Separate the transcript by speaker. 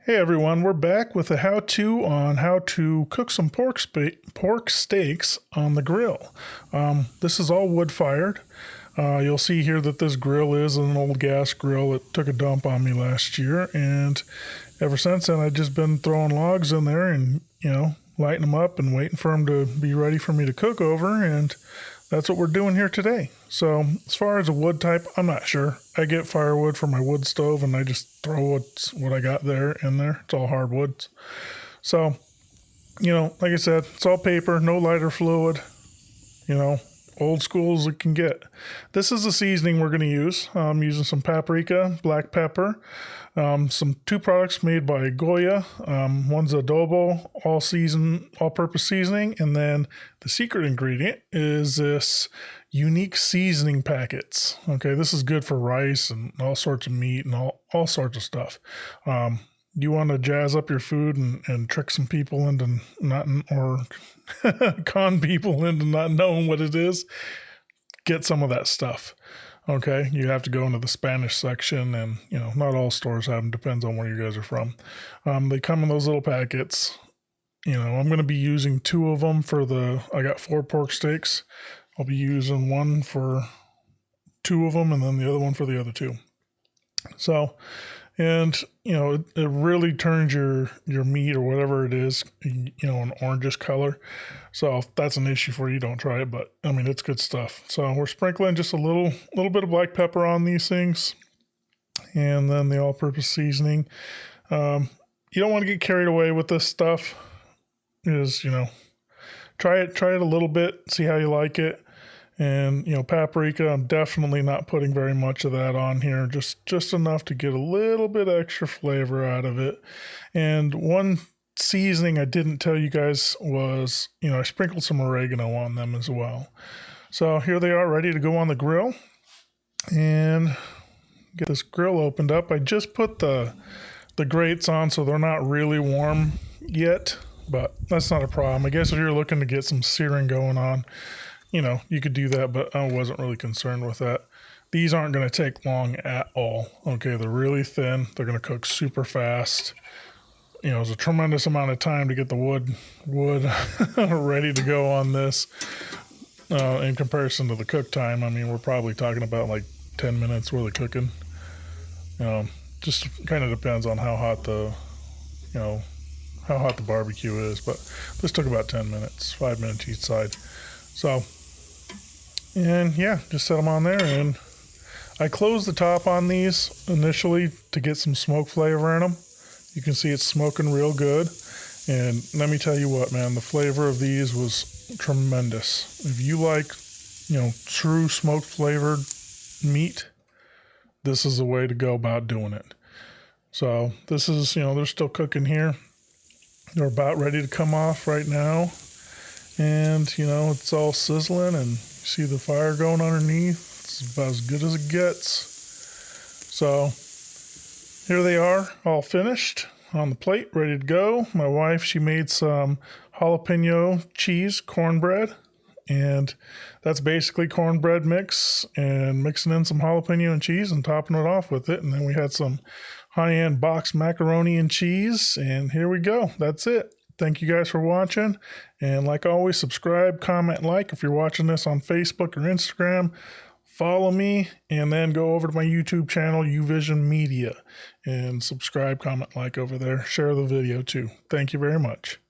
Speaker 1: Hey everyone, we're back with a how-to on how to cook some pork steaks on the grill. This is all wood-fired. You'll see here that this grill is an old gas grill. It took a dump on me last year, and ever since then I've just been throwing logs in there and, lighting them up and waiting for them to be ready for me to cook over, and that's what we're doing here today. So as far as a wood type, I'm not sure. I get firewood for my wood stove and I just throw what I got there in there. It's all hardwoods. So, like I said, it's all paper, no lighter fluid, old school as it can get. This is the seasoning we're going to use. I'm using some paprika, black pepper, some two products made by Goya. One's adobo, all-purpose seasoning, and then the secret ingredient is this unique seasoning packets. Okay, this is good for rice and all sorts of meat and all sorts of stuff. You want to jazz up your food and trick some people into or con people into not knowing what it is, get some of that stuff. Okay, you have to go into the Spanish section, and not all stores have them, depends on where you guys are from. They come in those little packets. I'm going to be using 2 of them I got 4 pork steaks. I'll be using one for 2 of them and then the other one for the other 2. So, and it really turns your meat or whatever it is, an orangish color. So if that's an issue for you, don't try it, but I mean, it's good stuff. So we're sprinkling just a little bit of black pepper on these things, and then the all-purpose seasoning. You don't want to get carried away with this stuff. Try it a little bit, see how you like it. And, paprika, I'm definitely not putting very much of that on here, just enough to get a little bit extra flavor out of it. And one seasoning I didn't tell you guys was, I sprinkled some oregano on them as well. So here they are, ready to go on the grill. And get this grill opened up. I just put the grates on, so they're not really warm yet, but that's not a problem. I guess if you're looking to get some searing going on, you could do that, but I wasn't really concerned with that. These aren't going to take long at all. Okay, they're really thin. They're going to cook super fast. It's a tremendous amount of time to get the wood ready to go on this. In comparison to the cook time, I mean, we're probably talking about like 10 minutes worth of cooking. Just kind of depends on how hot the barbecue is, but this took about 10 minutes, 5 minutes each side. So, and yeah, just set them on there, and I closed the top on these initially to get some smoke flavor in them. You can see it's smoking real good, and let me tell you what, man, the flavor of these was tremendous. If you like, true smoke flavored meat, this is the way to go about doing it. So this is, they're still cooking here. They're about ready to come off right now. And, it's all sizzling, and you see the fire going underneath. It's about as good as it gets. So here they are, all finished on the plate, ready to go. My wife, she made some jalapeno cheese cornbread, and that's basically cornbread mix and mixing in some jalapeno and cheese and topping it off with it. And then we had some high-end boxed macaroni and cheese, and here we go. That's it. Thank you guys for watching, and like always, subscribe, comment, like if you're watching this on Facebook or Instagram. Follow me, and then go over to my YouTube channel, UVision Media, and subscribe, comment, like over there. Share the video too. Thank you very much.